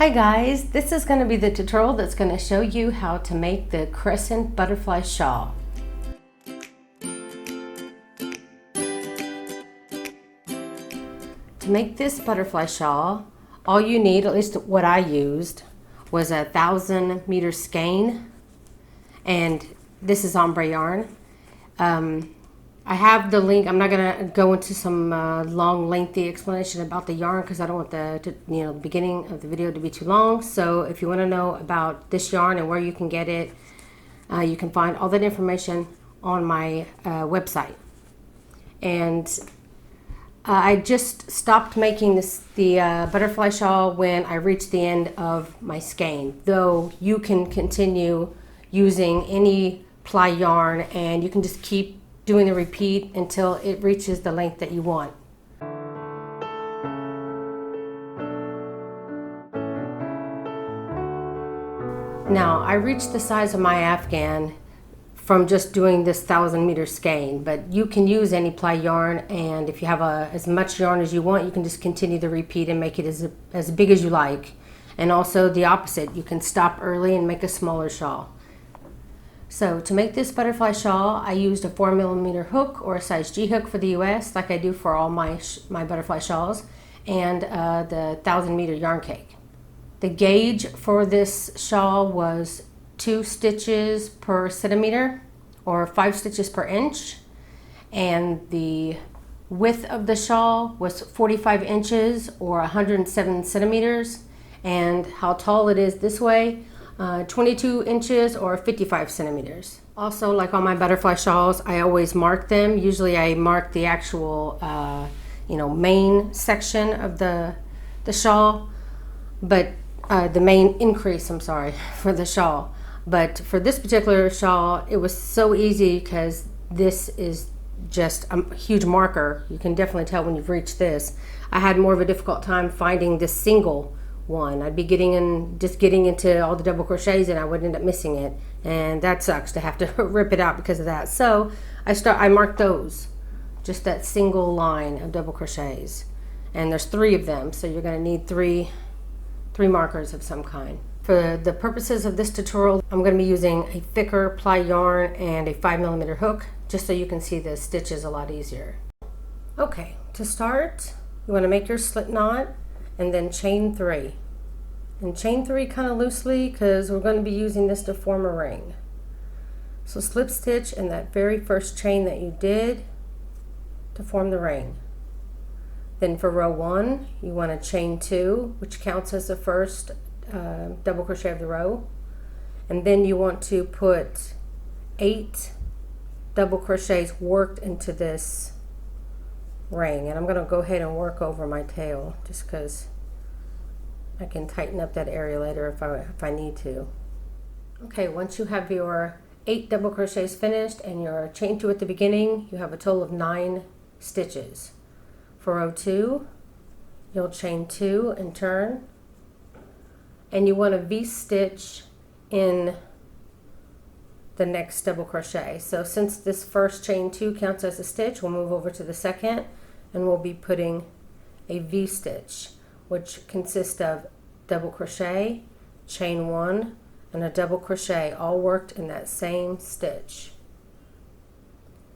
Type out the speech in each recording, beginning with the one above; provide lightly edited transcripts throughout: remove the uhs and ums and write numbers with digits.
Hi guys, this is going to be the tutorial that's going to show you how to make the Crescent butterfly shawl. To make this butterfly shawl, all you need, at least what I used, was a 1,000-meter skein, and this is ombre yarn. I have the link. I'm not going to go into some long, lengthy explanation about the yarn because I don't want the beginning of the video to be too long. So if you want to know about this yarn and where you can get it, you can find all that information on my website. And I just stopped making the butterfly shawl when I reached the end of my skein. Though you can continue using any ply yarn and you can just keep doing the repeat until it reaches the length that you want. Now, I reached the size of my afghan from just doing this 1,000-meter skein, but you can use any ply yarn, and if you have as much yarn as you want, you can just continue the repeat and make it as big as you like. And also the opposite, you can stop early and make a smaller shawl. So to make this butterfly shawl, I used a 4mm hook or a size G hook for the US, like I do for all my butterfly shawls, and the 1,000-meter yarn cake. The gauge for this shawl was 2 stitches per centimeter or 5 stitches per inch, and the width of the shawl was 45 inches or 107 centimeters, and how tall it is this way, 22 inches or 55 centimeters. Also, like on my butterfly shawls, I always mark them. Usually I mark the actual main section of the shawl, but the main increase, for the shawl. But for this particular shawl, it was so easy because this is just a huge marker. You can definitely tell when you've reached this. I had more of a difficult time finding this single one. I'd be getting into all the double crochets and I would end up missing it, and that sucks to have to rip it out because of that. So I marked those, just that single line of double crochets, and there's 3 of them, so you're going to need three markers of some kind. For the purposes of this tutorial, I'm going to be using a thicker ply yarn and a 5mm hook, just so you can see the stitches a lot easier. Okay, to start, you want to make your slip knot and then chain 3. And chain 3 kind of loosely because we're going to be using this to form a ring. So slip stitch in that very first chain that you did to form the ring. Then for row 1, you want to chain 2, which counts as the first double crochet of the row. And then you want to put 8 double crochets worked into this ring. And I'm going to go ahead and work over my tail just because I can tighten up that area later if I need to. Okay, once you have your 8 double crochets finished and your chain 2 at the beginning, you have a total of 9 stitches. For row 2, you'll chain 2 and turn, and you want to V-stitch in the next double crochet. So since this first chain 2 counts as a stitch, we'll move over to the second and we'll be putting a V-stitch, which consists of double crochet, chain 1, and a double crochet, all worked in that same stitch.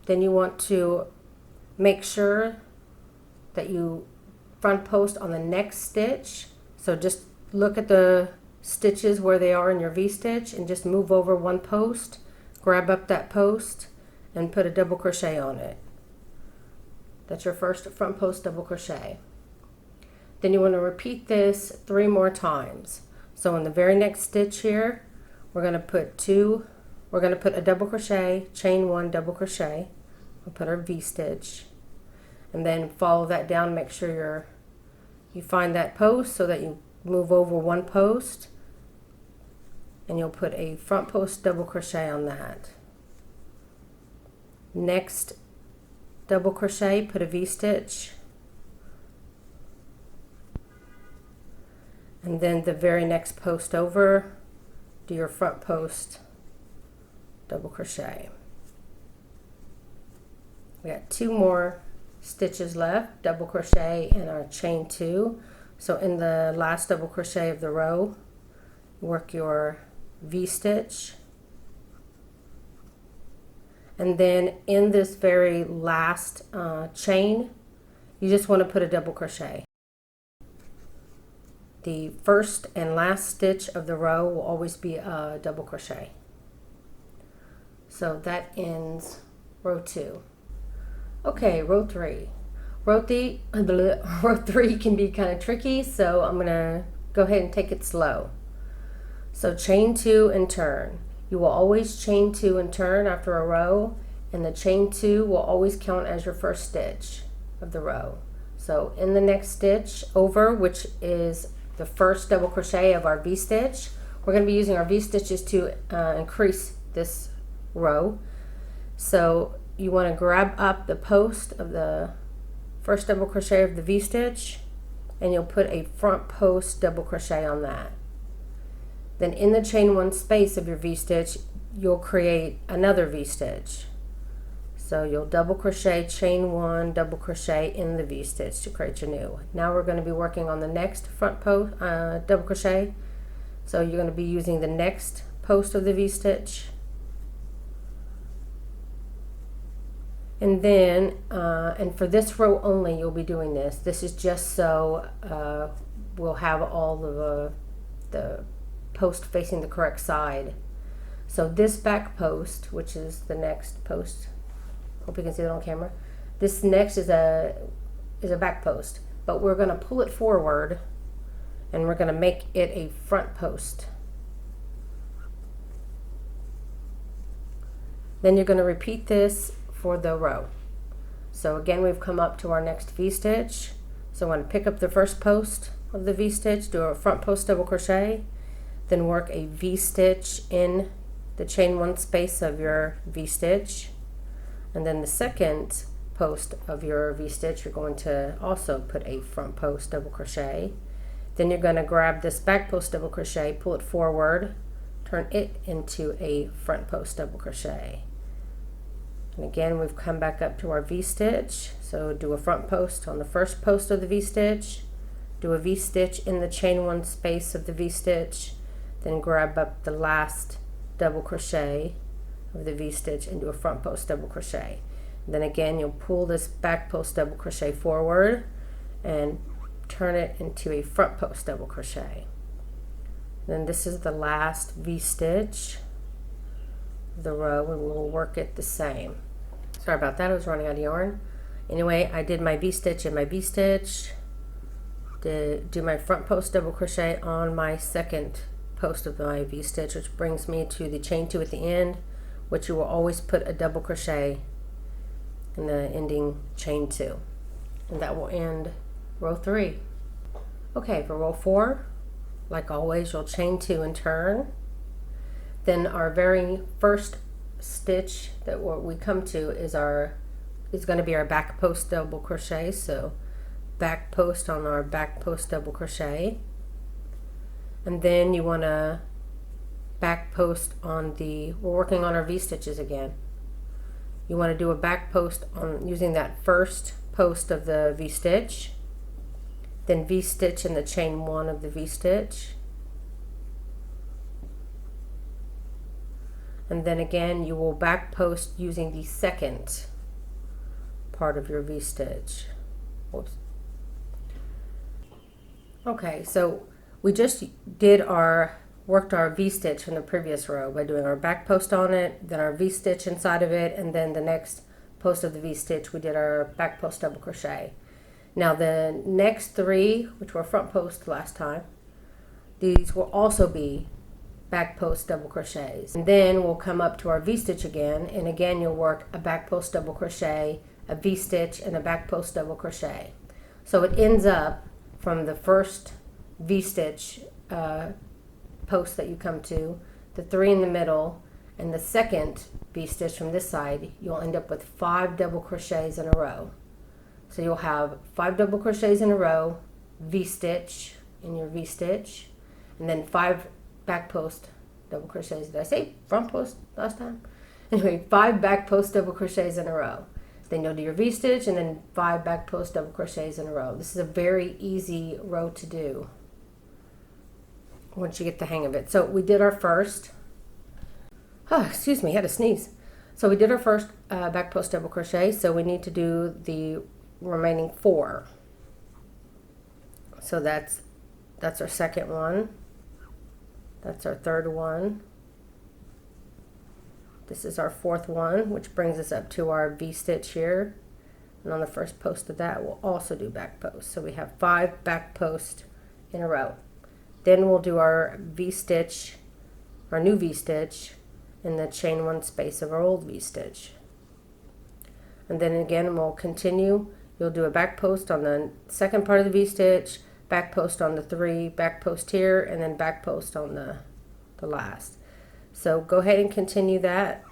Then you want to make sure that you front post on the next stitch. So just look at the stitches where they are in your V-stitch and just move over 1 post, grab up that post, and put a double crochet on it. That's your first front post double crochet. Then you want to repeat this 3 more times. So in the very next stitch here, we're going to put a double crochet, chain 1 double crochet, we'll put our V-stitch, and then follow that down, make sure you find that post so that you move over 1 post, and you'll put a front post double crochet on that. Next double crochet, put a V-stitch, and then the very next post over, do your front post double crochet. We got 2 more stitches left, double crochet and our chain 2. So in the last double crochet of the row, work your V-stitch, and then in this very last chain, you just want to put a double crochet. The first and last stitch of the row will always be a double crochet. So that ends row 2. Okay, row 3. Row 3 can be kind of tricky, so I'm going to go ahead and take it slow. So chain 2 and turn. You will always chain 2 and turn after a row, and the chain 2 will always count as your first stitch of the row. So in the next stitch over, which is the first double crochet of our V-stitch, we're going to be using our V-stitches to increase this row. So you want to grab up the post of the first double crochet of the V-stitch, and you'll put a front post double crochet on that. Then in the chain 1 space of your V-stitch, you'll create another V-stitch. So you'll double crochet, chain 1, double crochet in the V-stitch to create your new. Now we're going to be working on the next front post double crochet. So you're going to be using the next post of the V-stitch. And then, and for this row only, you'll be doing this. This is just so we'll have all of the post facing the correct side. So this back post, which is the next post, hope you can see it on camera. This next is a back post, but we're going to pull it forward and we're going to make it a front post. Then you're going to repeat this for the row. So again, we've come up to our next V-stitch. So I'm going to pick up the first post of the V-stitch, do a front post double crochet, then work a V-stitch in the chain 1 space of your V-stitch, and then the second post of your V-stitch, you're going to also put a front post double crochet. Then you're going to grab this back post double crochet, pull it forward, turn it into a front post double crochet. And again, we've come back up to our V-stitch, so do a front post on the first post of the V-stitch, do a V-stitch in the chain 1 space of the V-stitch, then grab up the last double crochet of the V-stitch and do a front post double crochet. And then again, you'll pull this back post double crochet forward and turn it into a front post double crochet. Then this is the last V-stitch of the row, and we'll work it the same. Sorry about that, I was running out of yarn. Anyway, I did my V-stitch and my V-stitch, do my front post double crochet on my second post of my V-stitch, which brings me to the chain 2 at the end, which you will always put a double crochet in the ending chain 2, and that will end row 3. Okay, for row 4, like always, you'll chain 2 and turn. Then our very first stitch that we come to is going to be our back post double crochet. So back post on our back post double crochet, and then you want to back post on we're working on our V-stitches again. You want to do a back post on using that first post of the V-stitch, then V-stitch in the chain 1 of the V-stitch, and then again you will back post using the second part of your V-stitch. Whoops. Okay, so we just worked our V-stitch from the previous row by doing our back post on it, then our V-stitch inside of it, and then the next post of the V-stitch we did our back post double crochet. Now the next 3, which were front post last time, these will also be back post double crochets. And then we'll come up to our V-stitch again, and again you'll work a back post double crochet, a V-stitch, and a back post double crochet. So it ends up from the first V-stitch post that you come to, the 3 in the middle, and the second V-stitch from this side, you'll end up with 5 double crochets in a row. So you'll have 5 double crochets in a row, V-stitch in your V-stitch, and then 5 back post double crochets. Did I say front post last time? Anyway, 5 back post double crochets in a row. Then you'll do your V-stitch and then 5 back post double crochets in a row. This is a very easy row to do once you get the hang of it. So we did our first, excuse me, I had to sneeze. So we did our first back post double crochet, so we need to do the remaining 4. So that's our second one. That's our third one. This is our fourth one, which brings us up to our V-stitch here. And on the first post of that, we'll also do back post. So we have 5 back posts in a row. Then we'll do our V-stitch, our new V-stitch, in the chain 1 space of our old V-stitch. And then again, we'll continue. You'll do a back post on the second part of the V-stitch, back post on the 3, back post here, and then back post on the last. So go ahead and continue that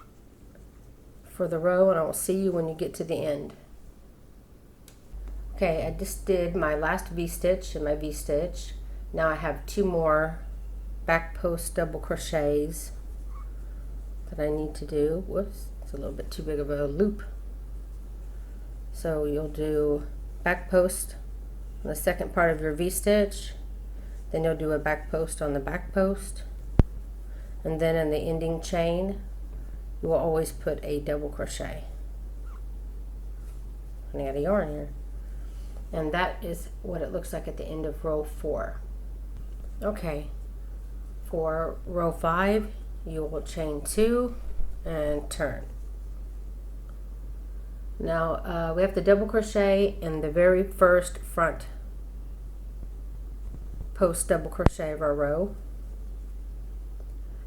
for the row, and I will see you when you get to the end. Okay, I just did my last V-stitch and my V-stitch. Now I have 2 more back post double crochets that I need to do. Whoops, it's a little bit too big of a loop. So you'll do back post on the second part of your V-stitch, then you'll do a back post on the back post, and then in the ending chain you will always put a double crochet. And I got a yarn here. And that is what it looks like at the end of row 4. Okay, for row 5 you will chain 2 and turn. Now we have to double crochet in the very first front post double crochet of our row,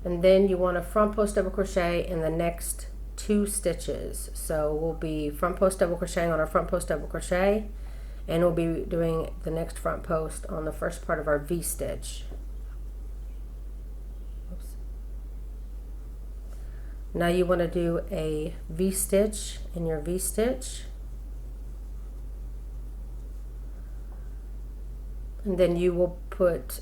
and then you want to front post double crochet in the next 2 stitches. So we'll be front post double crocheting on our front post double crochet, and we'll be doing the next front post on the first part of our V-stitch. Now you want to do a V-stitch in your V-stitch, and then you will put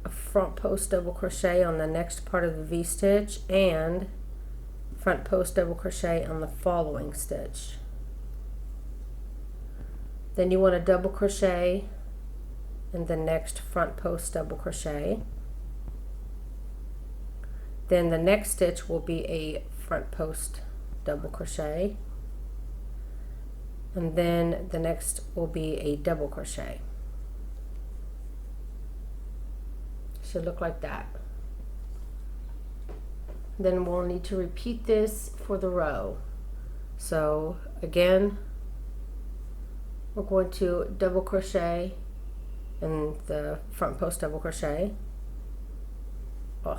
a front post double crochet on the next part of the V-stitch and front post double crochet on the following stitch. Then you want to double crochet in the next front post double crochet. Then the next stitch will be a front post double crochet, and then the next will be a double crochet. Should look like that. Then we'll need to repeat this for the row. So again, we're going to double crochet in the front post double crochet. Ugh,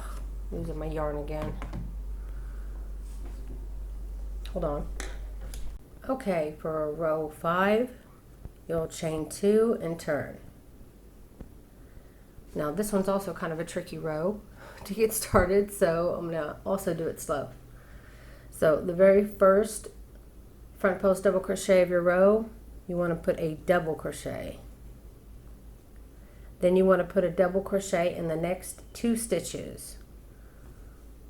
losing my yarn again. Hold on. Okay, for row 5, you'll chain 2 and turn. Now this one's also kind of a tricky row to get started, so I'm gonna also do it slow. So the very first front post double crochet of your row, you want to put a double crochet. Then you want to put a double crochet in the next 2 stitches.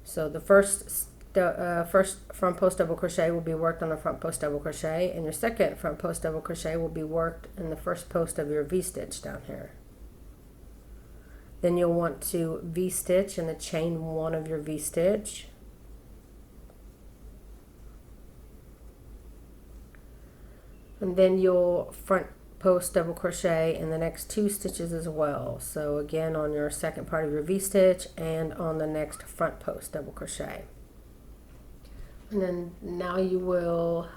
So the first front post double crochet will be worked on the front post double crochet, and your second front post double crochet will be worked in the first post of your V-stitch down here. Then you'll want to V-stitch in the chain 1 of your V-stitch. And then you'll front post double crochet in the next 2 stitches as well. So again, on your second part of your V-stitch and on the next front post double crochet. And then now you will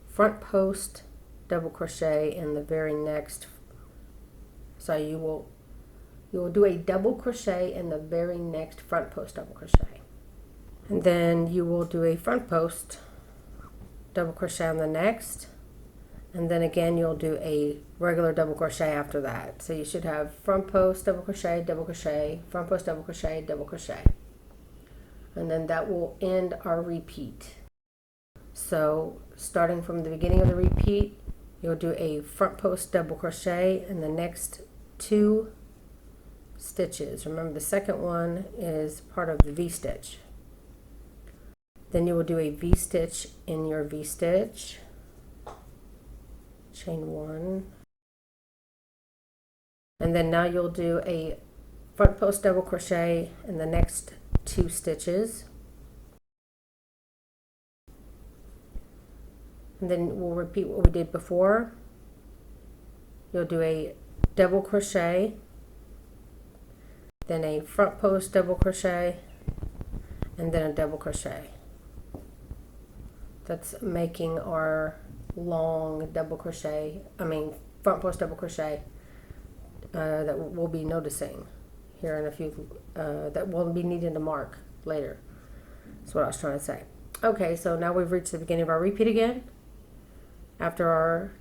front post double crochet in the very next, so you will do a double crochet in the very next front post double crochet. And then you will do a front post double crochet on the next, and then again you'll do a regular double crochet after that. So you should have front post double crochet, front post double crochet, double crochet. And then that will end our repeat. So starting from the beginning of the repeat, you'll do a front post double crochet in the next 2 stitches. Remember, the second one is part of the V-stitch. Then you will do a V-stitch in your V-stitch, chain 1, and then now you'll do a front post double crochet in the next 2 stitches, and then we'll repeat what we did before. You'll do a double crochet, then a front post double crochet, and then a double crochet. That's making our long double crochet, front post double crochet that we'll be noticing here in a few, that we'll be needing to mark later. That's what I was trying to say. Okay, so now we've reached the beginning of our repeat again. After our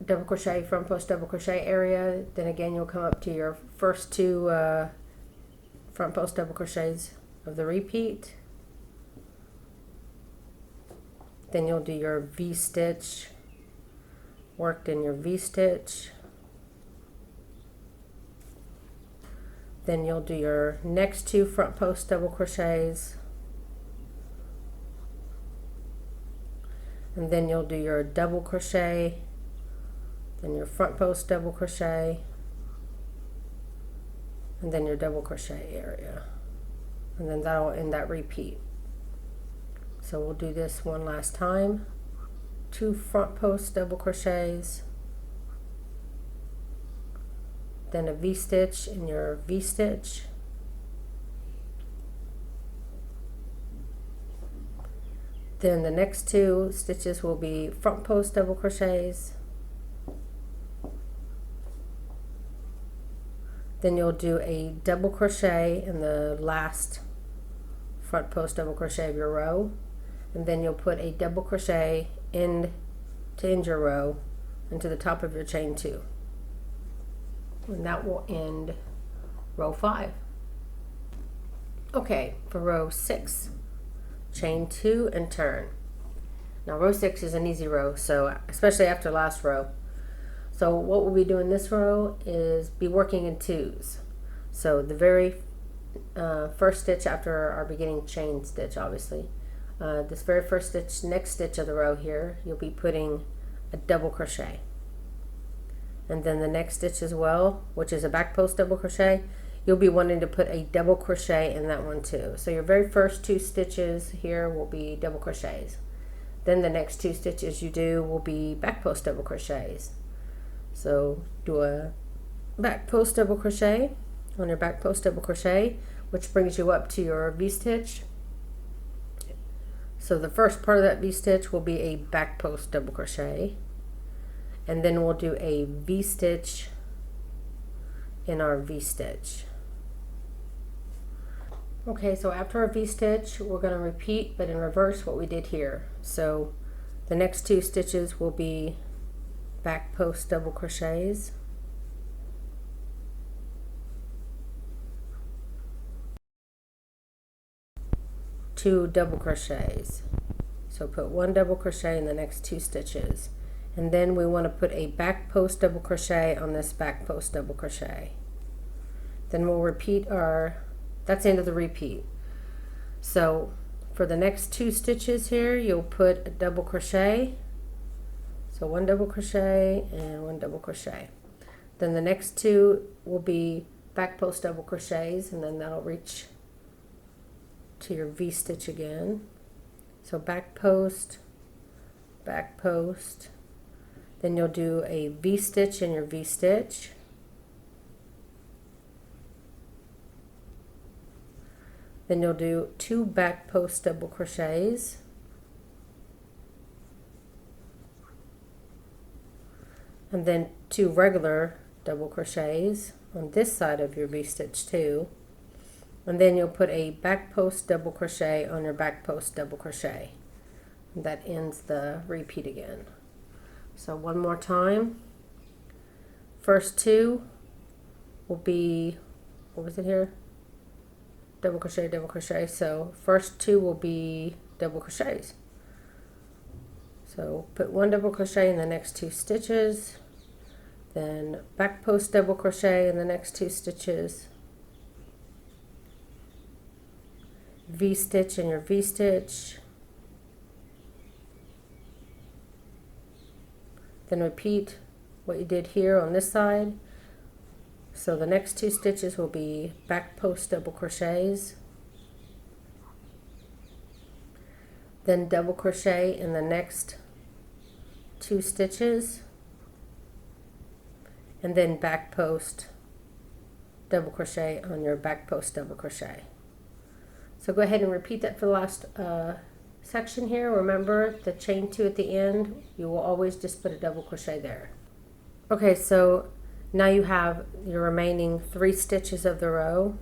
double crochet, front post double crochet area, then again you'll come up to your first 2 front post double crochets of the repeat. Then you'll do your V-stitch, worked in your V-stitch. Then you'll do your next 2 front post double crochets. And then you'll do your double crochet, then your front post double crochet, and then your double crochet area. And then that'll end that repeat. So we'll do this one last time. 2 front post double crochets, then a V-stitch in your V-stitch, then the next 2 stitches will be front post double crochets, then you'll do a double crochet in the last front post double crochet of your row, and then you'll put a double crochet to end your row into the top of your chain 2, and that will end row 5. Okay, for row 6, chain 2 and turn. Now row 6 is an easy row, so especially after last row. So what we'll be doing this row is be working in 2s. So the very first stitch after our beginning chain stitch, obviously, this very first stitch, next stitch of the row here, you'll be putting a double crochet, and then the next stitch as well, which is a back post double crochet, you'll be wanting to put a double crochet in that one too. So your very first 2 stitches here will be double crochets, then the next 2 stitches you do will be back post double crochets. So do a back post double crochet on your back post double crochet, which brings you up to your V-stitch. So the first part of that V-stitch will be a back post double crochet, and then we'll do a V-stitch in our V-stitch. Okay, so after our V-stitch, we're going to repeat, but in reverse, what we did here. So the next 2 stitches will be back post double crochets, two double crochets. So put 1 double crochet in the next 2 stitches, and then we want to put a back post double crochet on this back post double crochet. Then we'll repeat that's the end of the repeat. So for the next 2 stitches here, you'll put a double crochet. So 1 double crochet and 1 double crochet. Then the next 2 will be back post double crochets, and then that'll reach to your V-stitch again. So back post, then you'll do a V-stitch in your V-stitch, then you'll do 2 back post double crochets, and then 2 regular double crochets on this side of your V-stitch too, and then you'll put a back post double crochet on your back post double crochet. And that ends the repeat again. So one more time. First 2 will be, what was it here? Double crochet, double crochet. So first 2 will be double crochets. So put 1 double crochet in the next 2 stitches, then back post double crochet in the next 2 stitches, V-stitch in your V-stitch, Then repeat what you did here on this side. So the next 2 stitches will be back post double crochets, then double crochet in the next 2 stitches, and then back post double crochet on your back post double crochet. So go ahead and repeat that for the last section here. Remember the chain 2 at the end, you will always just put a double crochet there. Okay, so now you have your remaining 3 stitches of the row.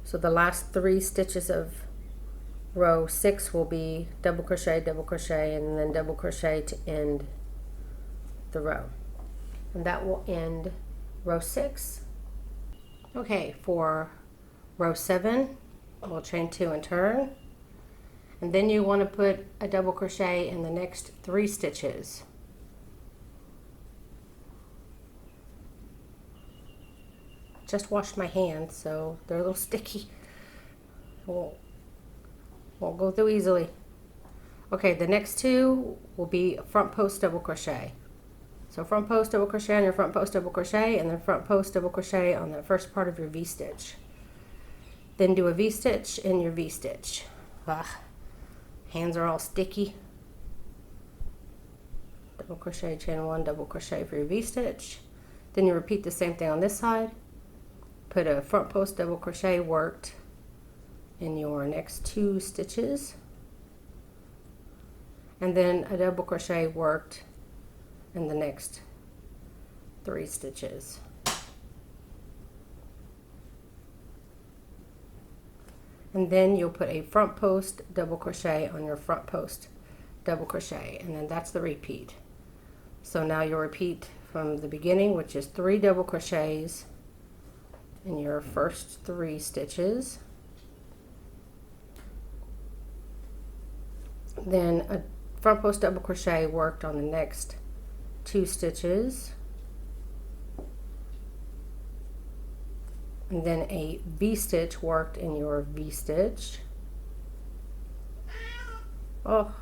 So the last 3 stitches of row 6 will be double crochet, and then double crochet to end the row. And that will end row 6. Okay, for row 7, we'll chain 2 and turn. And then you want to put a double crochet in the next 3 stitches. Just washed my hands, so they're a little sticky. Won't go through easily. Okay, the next 2 will be front post double crochet. So front post double crochet on your front post double crochet, and then front post double crochet on the first part of your V-stitch. Then do a V-stitch in your V-stitch. Hands are all sticky. Double crochet, chain 1, double crochet for your V-stitch. Then you repeat the same thing on this side. Put a front post double crochet worked in your next 2 stitches, and then a double crochet worked in the next 3 stitches. And then you'll put a front post double crochet on your front post double crochet, and then that's the repeat. So now you'll repeat from the beginning, which is 3 double crochets in your first 3 stitches, then a front post double crochet worked on the next 2 stitches, and then a V-stitch worked in your V-stitch. Oh,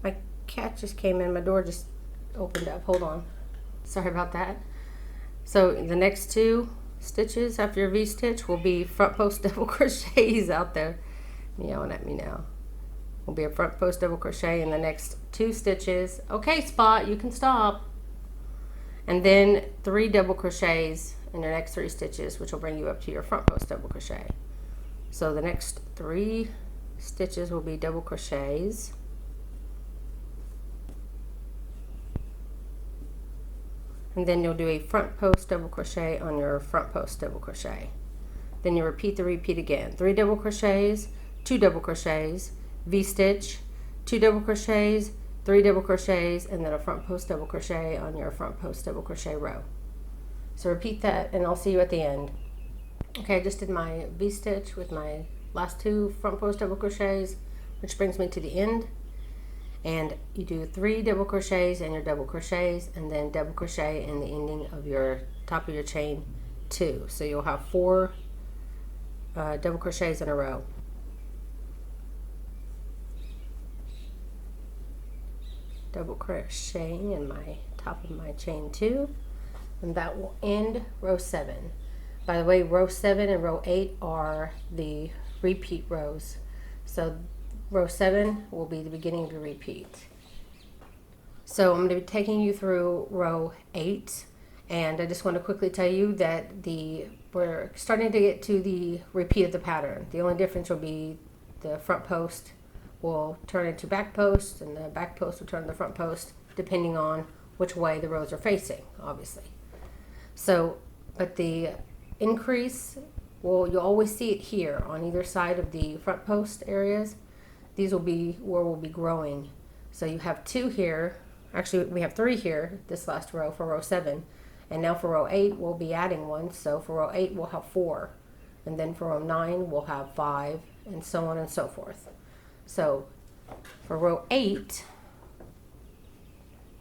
my cat just came in, my door just opened up, hold on, sorry about that. So the next 2 stitches after your V-stitch will be front post double crochets out there meowing at me now. Will be a front post double crochet in the next 2 stitches. Okay, Spot, you can stop. And then 3 double crochets in your next 3 stitches, which will bring you up to your front post double crochet. So the next 3 stitches will be double crochets. And then you'll do a front post double crochet on your front post double crochet. Then you repeat the repeat again. 3 double crochets, 2 double crochets, V-stitch, 2 double crochets, 3 double crochets, and then a front post double crochet on your front post double crochet row. So repeat that, and I'll see you at the end. Okay, I just did my V-stitch with my last 2 front post double crochets, which brings me to the end. And you do 3 double crochets and your double crochets, and then double crochet in the ending of your top of your chain 2. So you'll have 4 double crochets in a row. Double crocheting in my top of my chain 2, and that will end row 7. By the way, row 7 and row 8 are the repeat rows. So row 7 will be the beginning of your repeat. So I'm going to be taking you through row 8, and I just want to quickly tell you that we're starting to get to the repeat of the pattern. The only difference will be the front post will turn into back post, and the back post will turn to the front post, depending on which way the rows are facing, obviously. So, but the increase, you'll always see it here on either side of the front post areas. These will be where we'll be growing. So you have 2 here, actually we have 3 here, this last row for row 7. And now for row 8, we'll be adding 1. So for row 8, we'll have 4. And then for row 9, we'll have 5, and so on and so forth. So for row 8,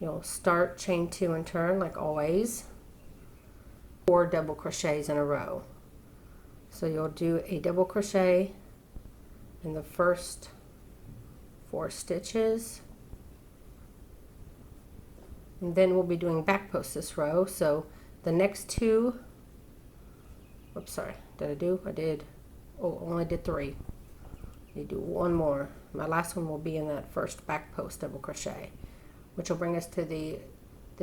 you'll start chain 2 and turn like always. 4 double crochets in a row. So you'll do a double crochet in the first 4 stitches, And then we'll be doing back post this row. So the next two, oops, sorry, did I do? I did. Oh, only did 3. You do one more. My last one will be in that first back post double crochet, which will bring us to the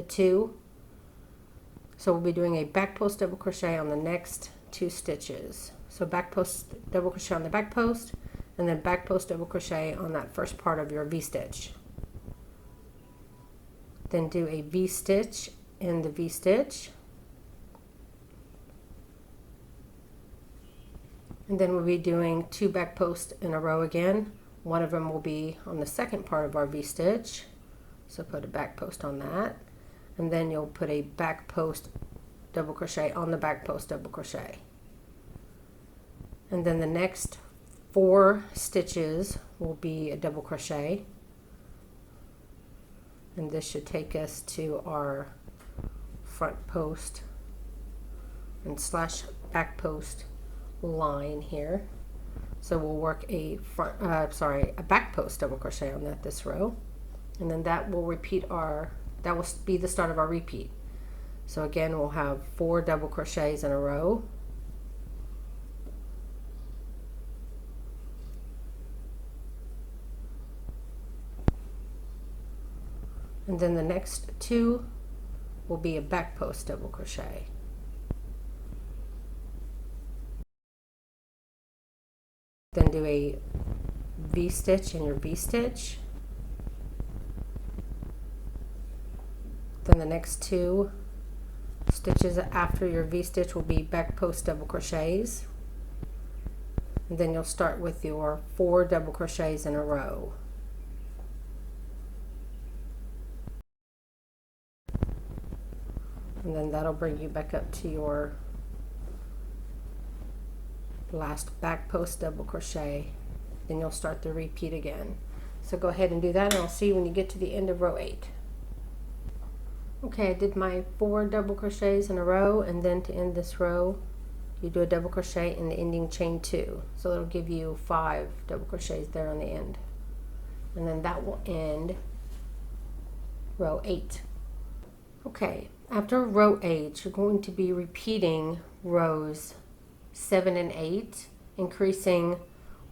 2. So we'll be doing a back post double crochet on the next 2 stitches. So back post double crochet on the back post, and then back post double crochet on that first part of your V-stitch. Then do a V-stitch in the V-stitch. And then we'll be doing 2 back posts in a row again. One of them will be on the second part of our V-stitch. So put a back post on that. And then you'll put a back post double crochet on the back post double crochet. And then the next 4 stitches will be a double crochet. And this should take us to our front post and slash back post line here. So we'll work a back post double crochet on that this row, and then that will that will be the start of our repeat. So again, we'll have 4 double crochets in a row, and then the next 2 will be a back post double crochet. Then do a V-stitch in your V-stitch. Then the next 2 stitches after your V-stitch will be back post double crochets. And then you'll start with your 4 double crochets in a row. And then that'll bring you back up to your last back post double crochet. Then you'll start the repeat again. So go ahead and do that, and I'll see you when you get to the end of row 8. Okay, I did my 4 double crochets in a row, and then to end this row you do a double crochet in the ending chain 2. So it'll give you 5 double crochets there on the end, and then that will end row 8. Okay, after row 8 you're going to be repeating rows 7 and 8, increasing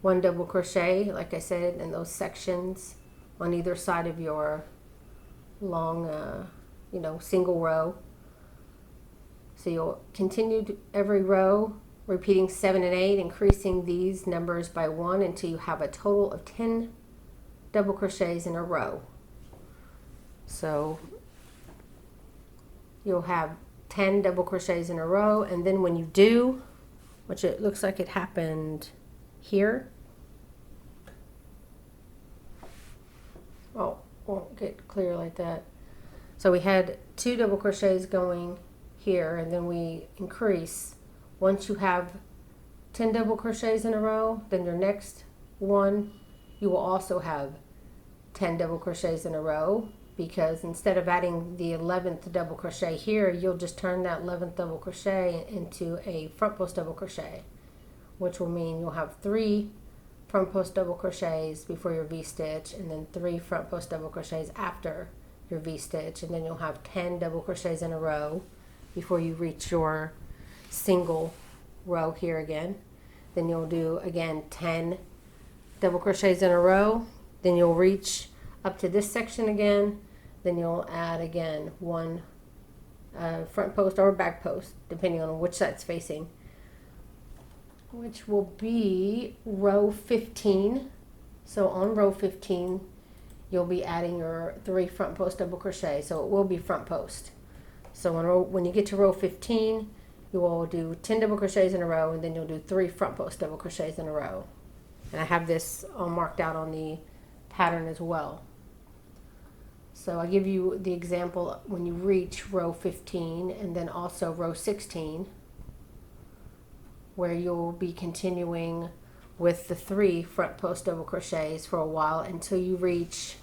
1 double crochet, like I said, in those sections on either side of your long single row. So you'll continue every row repeating 7 and 8, increasing these numbers by 1 until you have a total of 10 double crochets in a row. So you'll have 10 double crochets in a row, and then when you do, which it looks like it happened here. Oh, won't get clear like that. So we had 2 double crochets going here, and then we increase. Once you have 10 double crochets in a row, then your next one you will also have 10 double crochets in a row, because instead of adding the 11th double crochet here, you'll just turn that 11th double crochet into a front post double crochet, which will mean you'll have 3 front post double crochets before your V-stitch, and then 3 front post double crochets after your V-stitch, and then you'll have 10 double crochets in a row before you reach your single row here again. Then you'll do again 10 double crochets in a row, then you'll reach up to this section again, then you'll add again 1 front post or back post, depending on which side it's facing, which will be row 15. So on row 15 you'll be adding your 3 front post double crochet, so it will be front post. So when you get to row 15, you will do 10 double crochets in a row, and then you'll do 3 front post double crochets in a row. And I have this all marked out on the pattern as well. So I'll give you the example when you reach row 15, and then also row 16, where you'll be continuing with the 3 front post double crochets for a while until you reach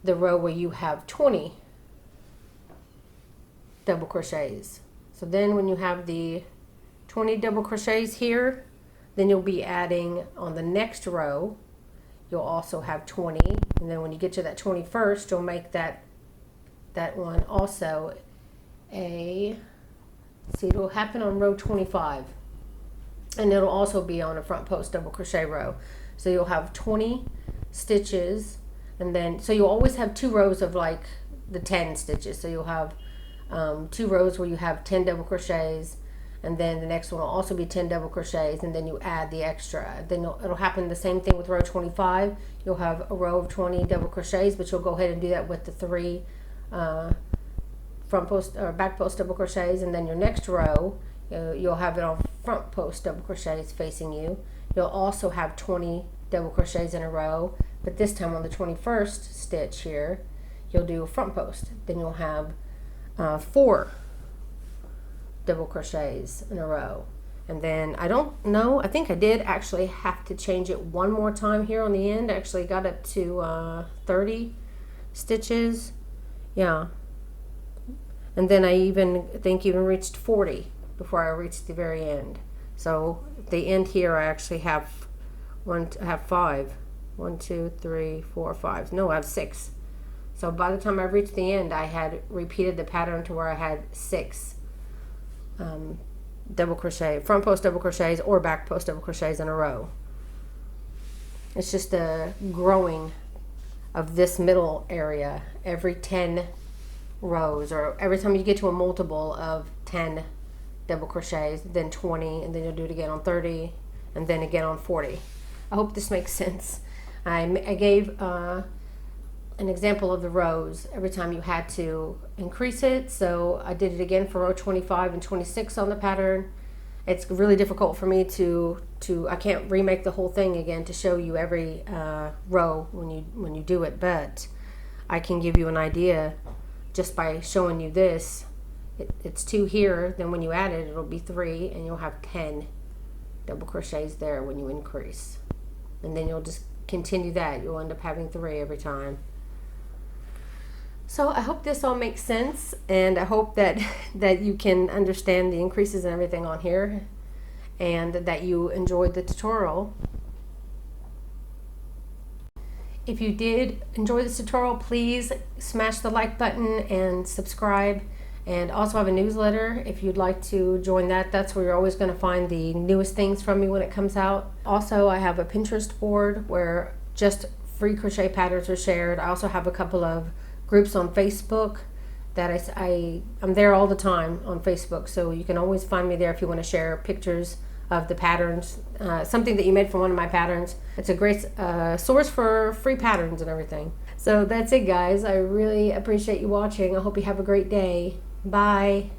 the row where you have 20 double crochets. So then when you have the 20 double crochets here, then you'll be adding on the next row, you'll also have 20, and then when you get to that 21st, you'll make that that one also see, it'll happen on row 25, and it'll also be on a front post double crochet row. So you'll have 20 stitches, and then so you'll always have 2 rows of like the 10 stitches. So you'll have 2 rows where you have 10 double crochets, and then the next one will also be 10 double crochets, and then you add the extra. Then it'll happen the same thing with row 25. You'll have a row of 20 double crochets, but you'll go ahead and do that with the 3 front post or back post double crochets, and then your next row you'll have it on front post double crochets facing you. You'll also have 20 double crochets in a row, but this time on the 21st stitch here you'll do a front post. Then you'll have 4 double crochets in a row, and then I don't know, I think I did actually have to change it one more time here on the end. I actually got up to 30 stitches, yeah, and then I think even reached 40 before I reached the very end. So at the end here I actually have 5. 1, 2, 3, 4, 5. No, I have 6. So by the time I reached the end, I had repeated the pattern to where I had 6 double crochet, front post double crochets or back post double crochets in a row. It's just a growing of this middle area every 10 rows, or every time you get to a multiple of 10 double crochets, then 20, and then you'll do it again on 30, and then again on 40. I hope this makes sense. I gave an example of the rows every time you had to increase it. So I did it again for row 25 and 26 on the pattern. It's really difficult for me to I can't remake the whole thing again to show you every row when you do it, but I can give you an idea just by showing you this. It's 2 here, then when you add it it'll be 3, and you'll have 10 double crochets there when you increase, and then you'll just continue that. You'll end up having 3 every time. So I hope this all makes sense, and I hope that you can understand the increases and everything on here, and that you enjoyed the tutorial. If you did enjoy this tutorial, please smash the like button and subscribe, and also have a newsletter if you'd like to join that. That's where you're always going to find the newest things from me when it comes out. Also, I have a Pinterest board where just free crochet patterns are shared. I also have a couple of groups on Facebook that I'm there all the time on Facebook, so you can always find me there if you want to share pictures of the patterns, something that you made from one of my patterns. It's a great source for free patterns and everything. So that's it, guys. I really appreciate you watching. I hope you have a great day. Bye.